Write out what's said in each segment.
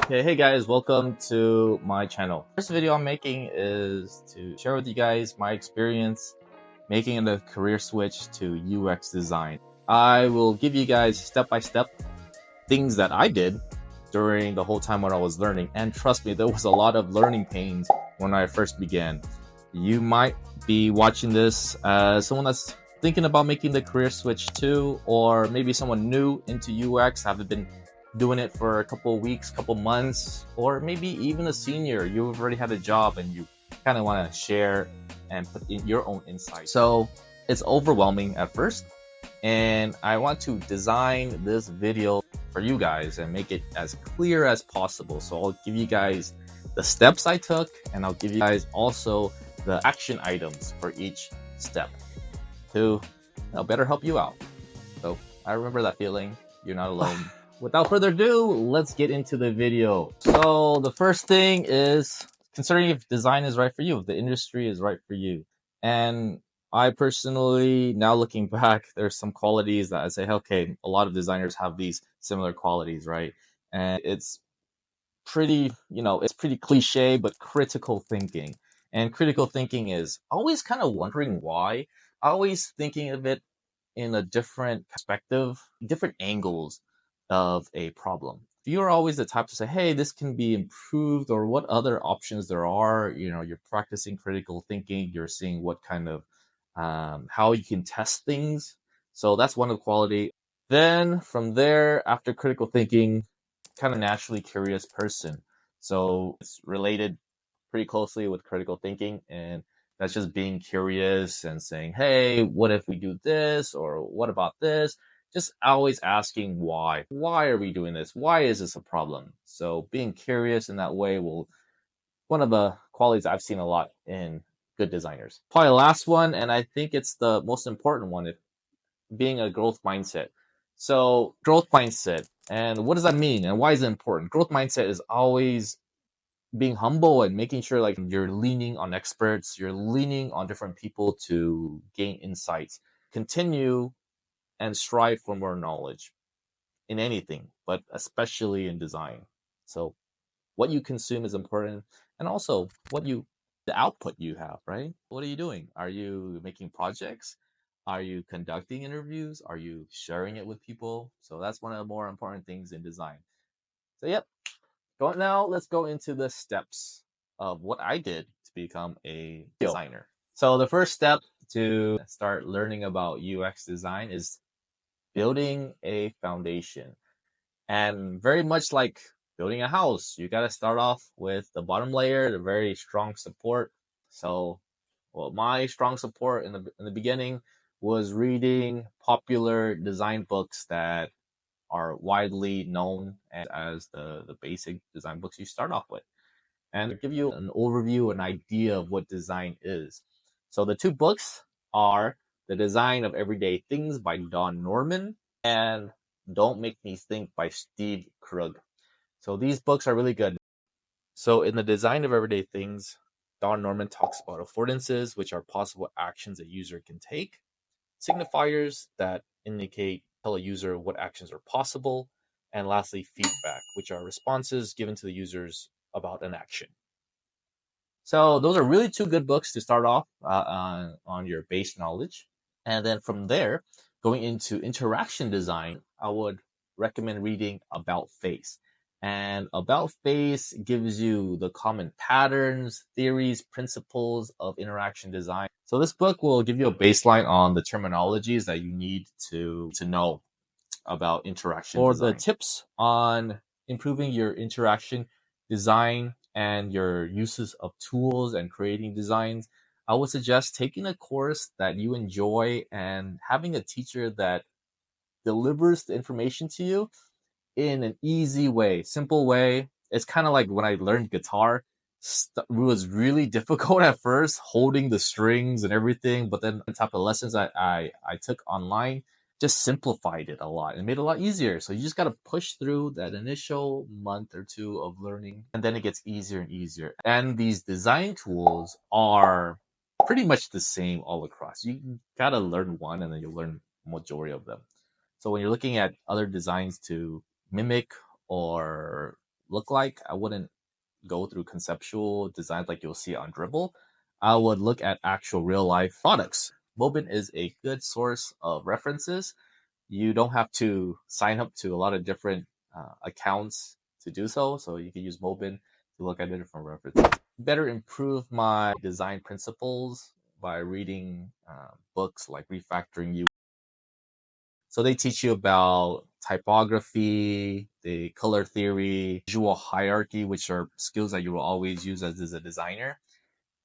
Okay, hey guys, welcome to my channel. First video I'm making is to share with you guys my experience making a career switch to UX design. I will give you guys step-by-step things that I did during the whole time when I was learning. And trust me, there was a lot of learning pains when I first began. You might be watching this as someone that's thinking about making the career switch too, or maybe someone new into UX, haven't been doing it for a couple of weeks, couple months, or maybe even a senior. You've already had a job and you kind of want to share and put in your own insight. So it's overwhelming at first, and I want to design this video for you guys and make it as clear as possible. So I'll give you guys the steps I took, and I'll give you guys also the action items for each step to better help you out. So I remember that feeling. You're not alone. Without further ado, let's get into the video. So the first thing is considering if design is right for you, if the industry is right for you. And I personally, now looking back, there's some qualities that I say, okay, a lot of designers have these similar qualities, right? And it's pretty, it's pretty cliche, but critical thinking. And critical thinking is always kind of wondering why, always thinking of it in a different perspective, different angles of a problem. If you're always the type to say, hey, this can be improved, or what other options there are, you're practicing critical thinking, you're seeing what kind of, how you can test things. So that's one of the quality. Then from there, after critical thinking, kind of naturally curious person. So it's related pretty closely with critical thinking, and that's just being curious and saying, hey, what if we do this? Or what about this? Just always asking why. Why are we doing this? Why is this a problem? So being curious in that way one of the qualities I've seen a lot in good designers. Probably the last one, and I think it's the most important one, being a growth mindset. So growth mindset, and what does that mean? And why is it important? Growth mindset is always being humble and making sure like you're leaning on experts, you're leaning on different people to gain insights. Continue and strive for more knowledge in anything, but especially in design. So what you consume is important, and also the output you have, right? What are you doing? Are you making projects? Are you conducting interviews? Are you sharing it with people? So that's one of the more important things in design. So yep, now let's go into the steps of what I did to become a designer. So the first step to start learning about UX design is building a foundation. And very much like building a house, you got to start off with the bottom layer, the very strong support. So, my strong support in the beginning was reading popular design books that are widely known as the basic design books you start off with, and give you an overview, an idea of what design is. So the two books are The Design of Everyday Things by Don Norman and Don't Make Me Think by Steve Krug. So these books are really good. So in The Design of Everyday Things, Don Norman talks about affordances, which are possible actions a user can take, signifiers that tell a user what actions are possible, and lastly, feedback, which are responses given to the users about an action. So those are really two good books to start off on your base knowledge. And then from there, going into interaction design, I would recommend reading About Face. And About Face gives you the common patterns, theories, principles of interaction design. So this book will give you a baseline on the terminologies that you need to know about interaction design. For the tips on improving your interaction design and your uses of tools and creating designs, I would suggest taking a course that you enjoy and having a teacher that delivers the information to you in an easy way, simple way. It's kind of like when I learned guitar. It was really difficult at first, holding the strings and everything, but then the type of lessons I took online just simplified it a lot and made it a lot easier. So you just got to push through that initial month or two of learning, and then it gets easier and easier. And these design tools are pretty much the same all across. You got to learn one and then you'll learn majority of them. So when you're looking at other designs to mimic or look like. I wouldn't go through conceptual designs like you'll see on Dribble. I would look at actual real life products. Mobin is a good source of references. You don't have to sign up to a lot of different accounts to do so. So you can use Mobin to look at the different references. Better improve my design principles by reading books like Refactoring UI. So they teach you about typography, the color theory, visual hierarchy, which are skills that you will always use as a designer.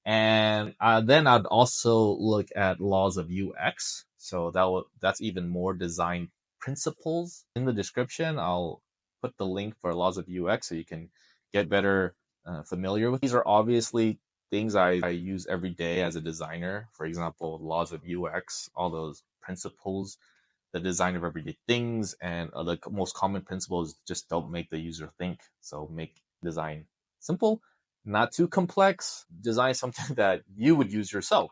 And then I'd also look at laws of UX. So that's even more design principles. In the description, I'll put the link for laws of UX so you can get better familiar with. These are obviously things I use every day as a designer. For example, laws of UX, all those principles, the design of everyday things, and the most common principle is just don't make the user think. So make design simple, not too complex. Design something that you would use yourself.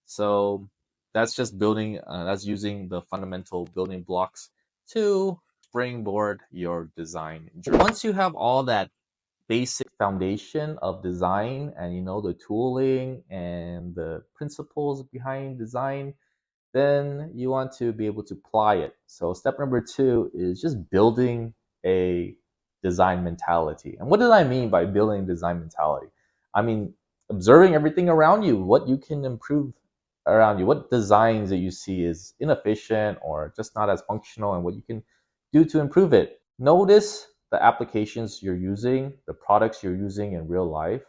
So that's just building, that's using the fundamental building blocks to springboard your design journey. Once you have all that basic foundation of design and you know the tooling and the principles behind design, then you want to be able to apply it. So step number 2 is just building a design mentality. And what did I mean by building design mentality? I mean, observing everything around you, what you can improve around you, what designs that you see is inefficient or just not as functional, and what you can do to improve it. Notice the applications you're using, the products you're using in real life,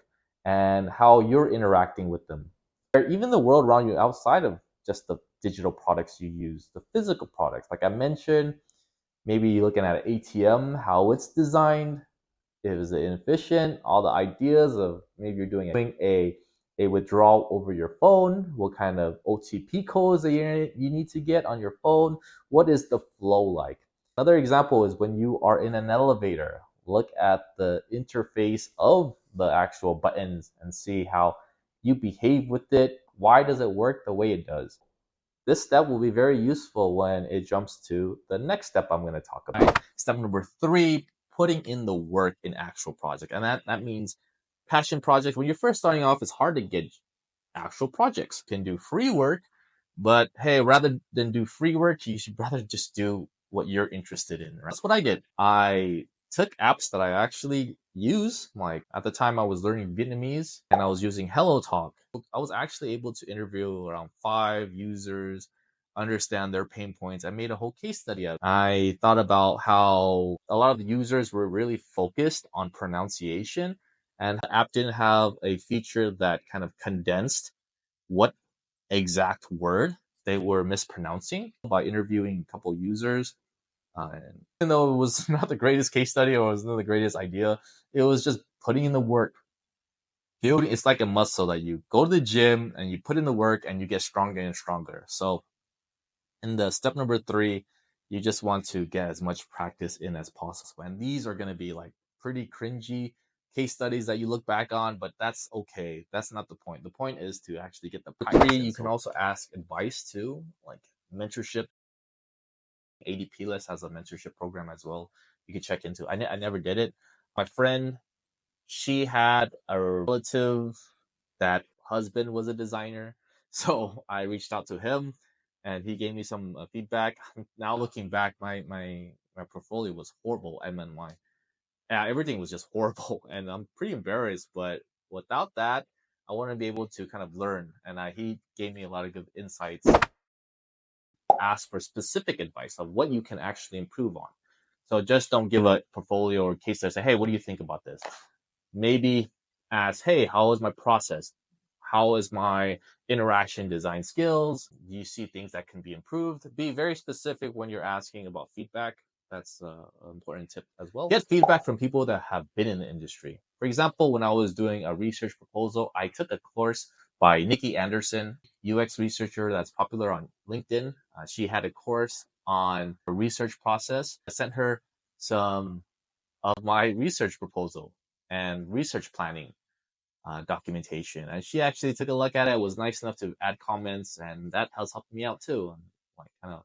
and how you're interacting with them. Or even the world around you outside of just the digital products you use, the physical products. Like I mentioned, maybe you're looking at an ATM, how it's designed, is it inefficient, all the ideas of maybe you're doing a withdrawal over your phone, what kind of OTP codes that you need to get on your phone, what is the flow like? Another example is when you are in an elevator, look at the interface of the actual buttons and see how you behave with it. Why does it work the way it does? This step will be very useful when it jumps to the next step I'm going to talk about. Step number 3, putting in the work in actual project. And that means passion projects. When you're first starting off, it's hard to get actual projects. You can do free work, but hey, rather than do free work, you should rather just do what you're interested in. Right? That's what I did. I took apps that I actually use. Like at the time I was learning Vietnamese and I was using HelloTalk. I was actually able to interview around 5 users, understand their pain points. I made a whole case study out of it. I thought about how a lot of the users were really focused on pronunciation, and the app didn't have a feature that kind of condensed what exact word they were mispronouncing. By interviewing a couple users, and even though it was not the greatest case study or it was not the greatest idea, it was just putting in the work. Building, it's like a muscle that you go to the gym and you put in the work and you get stronger and stronger. So in the step number 3, you just want to get as much practice in as possible. And these are going to be like pretty cringy case studies that you look back on, but that's okay. That's not the point. The point is to actually get the practice. You can also ask advice too, like mentorship. ADP List has a mentorship program as well. You can check into. I never did it. My friend, she had a relative that husband was a designer, so I reached out to him, and he gave me some feedback. Now looking back, my portfolio was horrible. I mean, everything was just horrible, and I'm pretty embarrassed. But without that, I want to be able to kind of learn, and he gave me a lot of good insights. Ask for specific advice of what you can actually improve on. So just don't give a portfolio or case study. Say, hey, what do you think about this? Maybe ask, hey, how is my process? How is my interaction design skills? Do you see things that can be improved? Be very specific when you're asking about feedback. That's an important tip as well. Get feedback from people that have been in the industry. For example, when I was doing a research proposal, I took a course by Nikki Anderson, UX researcher that's popular on LinkedIn. She had a course on the research process. I sent her some of my research proposal and research planning documentation, and she actually took a look at it. Was nice enough to add comments, and that has helped me out too. And like kind of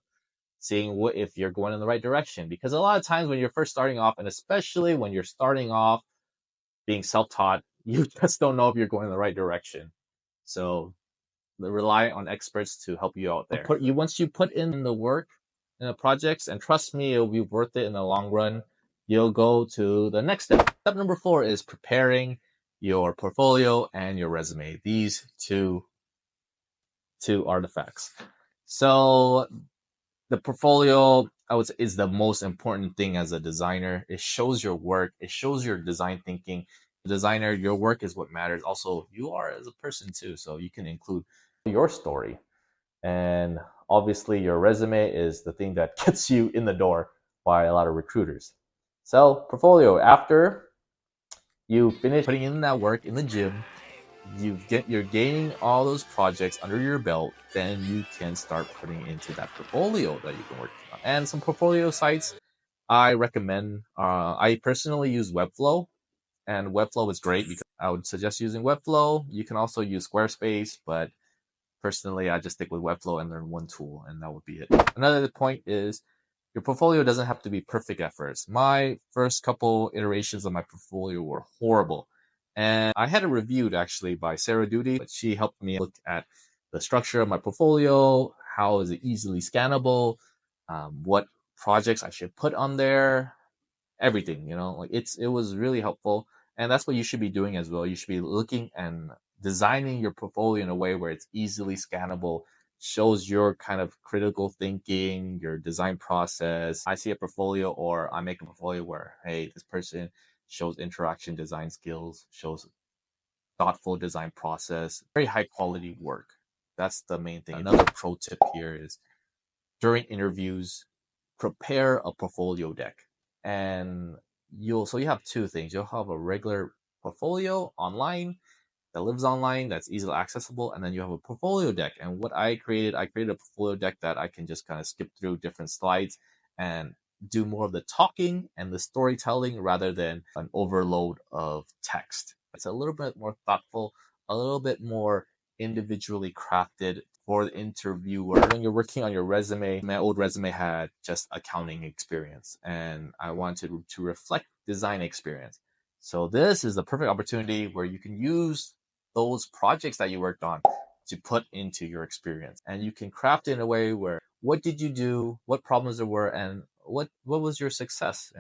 seeing what if you're going in the right direction. Because a lot of times when you're first starting off, and especially when you're starting off being self-taught, you just don't know if you're going in the right direction. So rely on experts to help you out there. Once you put in the work in the projects, and trust me, it'll be worth it in the long run, you'll go to the next step. Step number 4 is preparing your portfolio and your resume. These two artifacts. So the portfolio, I would say, is the most important thing as a designer. It shows your work. It shows your design thinking. The designer, your work is what matters. Also, you are as a person too, so you can include your story. And obviously, your resume is the thing that gets you in the door by a lot of recruiters. So, portfolio, after you finish putting in that work in the gym, you're gaining all those projects under your belt, then you can start putting into that portfolio that you've been working on. And some portfolio sites I recommend, I personally use Webflow, and Webflow is great because I would suggest using Webflow. You can also use Squarespace, but personally I just stick with Webflow and learn one tool, and that would be it. Another point is your portfolio doesn't have to be perfect at first. My first couple iterations of my portfolio were horrible. And I had it reviewed actually by Sarah Duty, but she helped me look at the structure of my portfolio, how is it easily scannable, what projects I should put on there, everything, like it was really helpful. And that's what you should be doing as well. You should be looking and designing your portfolio in a way where it's easily scannable, shows your kind of critical thinking, your design process. I see a portfolio, or I make a portfolio where, hey, this person shows interaction design skills, shows thoughtful design process, very high quality work. That's the main thing. Another pro tip here is during interviews, prepare a portfolio deck. And you have two things. You'll have a regular portfolio online that lives online, that's easily accessible, and then you have a portfolio deck. And what I created a portfolio deck that I can just kind of skip through different slides and do more of the talking and the storytelling rather than an overload of text. It's a little bit more thoughtful, a little bit more individually crafted for the interviewer. When you're working on your resume, my old resume had just accounting experience, and I wanted to reflect design experience. So this is the perfect opportunity where you can use those projects that you worked on to put into your experience, and you can craft it in a way where what did you do, what problems there were, and what was your success.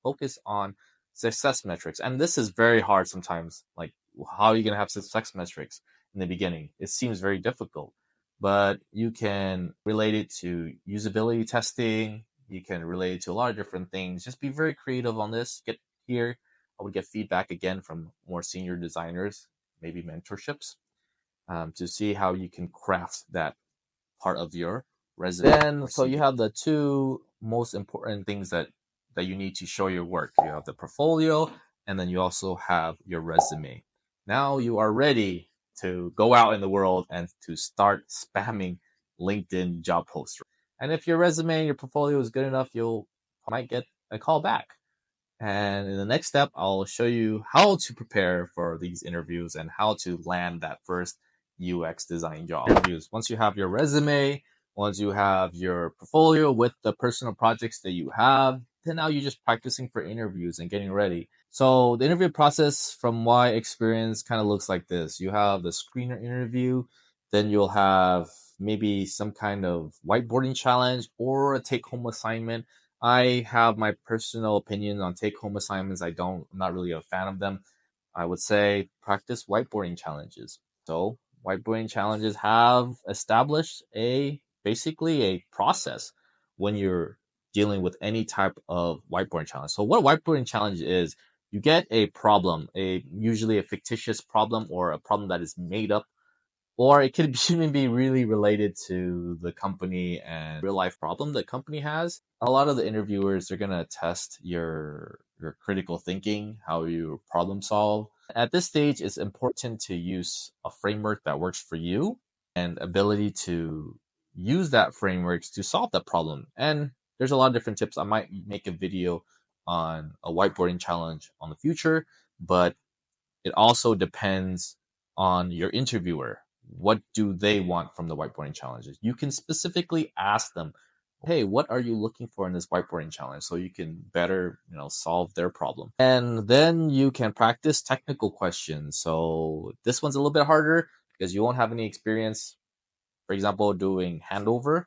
Focus on success metrics. And this is very hard sometimes. Like, how are you going to have success metrics in the beginning? It seems very difficult, but you can relate it to usability testing. You can relate it to a lot of different things. Just be very creative on this. I would get feedback again from more senior designers, maybe mentorships, to see how you can craft that part of your resume. Then, so you have the two most important things that you need to show your work. You have the portfolio, and then you also have your resume. Now you are ready to go out in the world and to start spamming LinkedIn job posts. And if your resume and your portfolio is good enough, might get a call back. And in the next step, I'll show you how to prepare for these interviews and how to land that first UX design job. Once you have your resume, once you have your portfolio with the personal projects that you have, then now you're just practicing for interviews and getting ready. So the interview process from my experience kind of looks like this. You have the screener interview, then you'll have maybe some kind of whiteboarding challenge or a take-home assignment. I have my personal opinion on take-home assignments. I'm not really a fan of them. I would say practice whiteboarding challenges. So whiteboarding challenges have established basically a process when you're dealing with any type of whiteboarding challenge. So what a whiteboarding challenge is, you get a problem, usually a fictitious problem or a problem that is made up, or it could even be really related to the company and real life problem the company has. A lot of the interviewers are going to test your critical thinking, how you problem solve. At this stage, it's important to use a framework that works for you and ability to use that framework to solve that problem. And there's a lot of different tips. I might make a video on a whiteboarding challenge on the future, but it also depends on your interviewer. What do they want from the whiteboarding challenges? You can specifically ask them, hey, what are you looking for in this whiteboarding challenge, so you can better, solve their problem. And then you can practice technical questions. So this one's a little bit harder because you won't have any experience, for example, doing handover.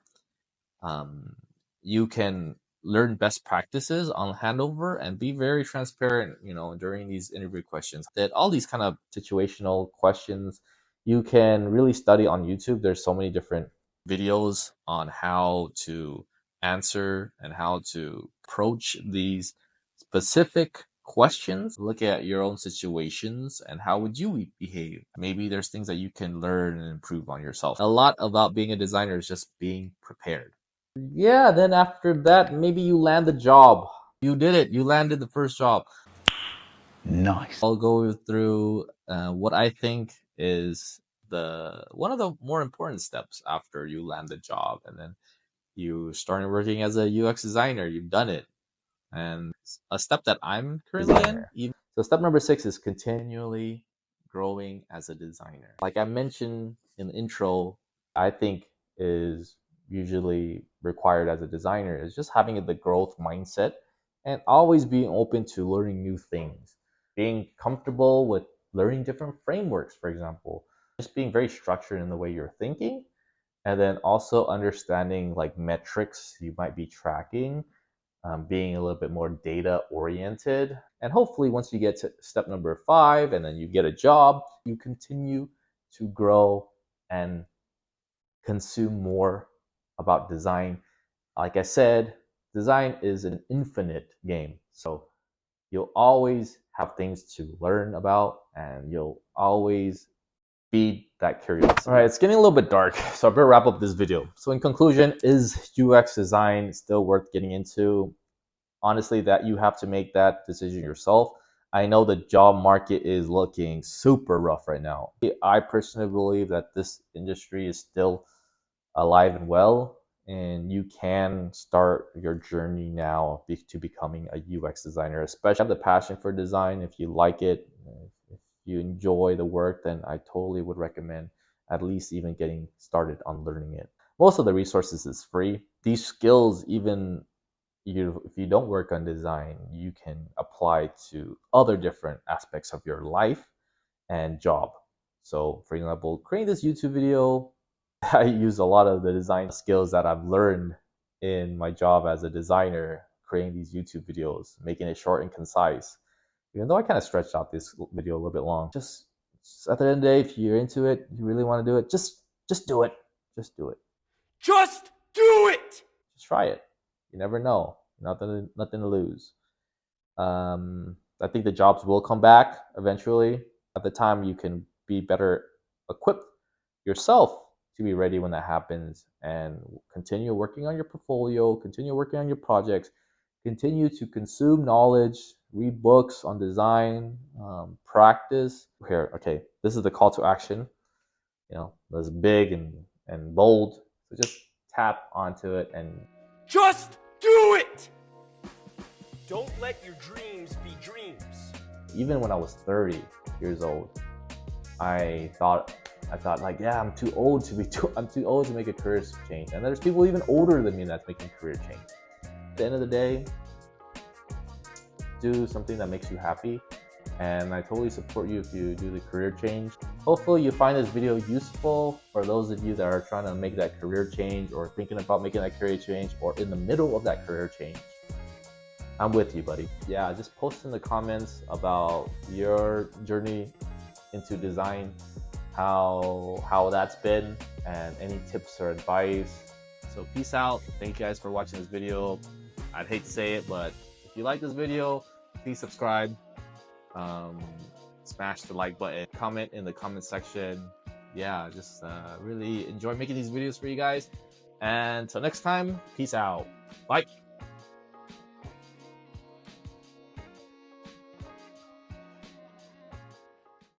You can learn best practices on handover and be very transparent, during these interview questions. That all these kind of situational questions you can really study on YouTube. There's so many different videos on how to answer and how to approach these specific questions. Look at your own situations and how would you behave. Maybe there's things that you can learn and improve on yourself. A lot about being a designer is just being prepared. Yeah, then after that, maybe you land the job. You did it. You landed the first job. Nice. I'll go through what I think is one of the more important steps after you land the job, and then you started working as a UX designer. You've done it, and a step that I'm currently in. So step number 6 is continually growing as a designer. Like I mentioned in the intro, I think is usually required as a designer is just having the growth mindset and always being open to learning new things, being comfortable with learning different frameworks, for example, just being very structured in the way you're thinking, and then also understanding like metrics you might be tracking, being a little bit more data oriented. And hopefully once you get to step number 5 and then you get a job, you continue to grow and consume more about design. Like I said, design is an infinite game. So you'll always have things to learn about and you'll always feed that curiosity. All right, it's getting a little bit dark, so I better wrap up this video. So in conclusion, is UX design still worth getting into? Honestly, that you have to make that decision yourself. I know the job market is looking super rough right now. I personally believe that this industry is still alive and well, and you can start your journey now to becoming a UX designer, especially if you have the passion for design. If you like it, if you enjoy the work, then I totally would recommend at least even getting started on learning it. Most of the resources is free. These skills, even if you don't work on design, you can apply to other different aspects of your life and job. So for example, creating this YouTube video, I use a lot of the design skills that I've learned in my job as a designer, creating these YouTube videos, making it short and concise. Even though I kind of stretched out this video a little bit long, just at the end of the day, if you're into it, you really want to do it, just do it. Just do it. Just do it! Just try it. You never know. Nothing to lose. I think the jobs will come back eventually. At the time, you can be better equipped yourself to be ready when that happens, and continue working on your portfolio, continue working on your projects, continue to consume knowledge, read books on design, practice. Here, okay, this is the call to action. That's big and bold. So just tap onto it and just do it! Don't let your dreams be dreams. Even when I was 30 years old, I thought like, yeah, I'm too old to make a career change. And there's people even older than me that's making career change. At the end of the day, do something that makes you happy. And I totally support you if you do the career change. Hopefully you find this video useful for those of you that are trying to make that career change, or thinking about making that career change, or in the middle of that career change. I'm with you, buddy. Yeah, just post in the comments about your journey into design, how that's been, and any tips or advice. So peace out. Thank you guys for watching this video. I'd hate to say it, but if you like this video, please subscribe. Smash the like button, comment in the comment section. Yeah, just really enjoy making these videos for you guys. And until next time, peace out. Bye.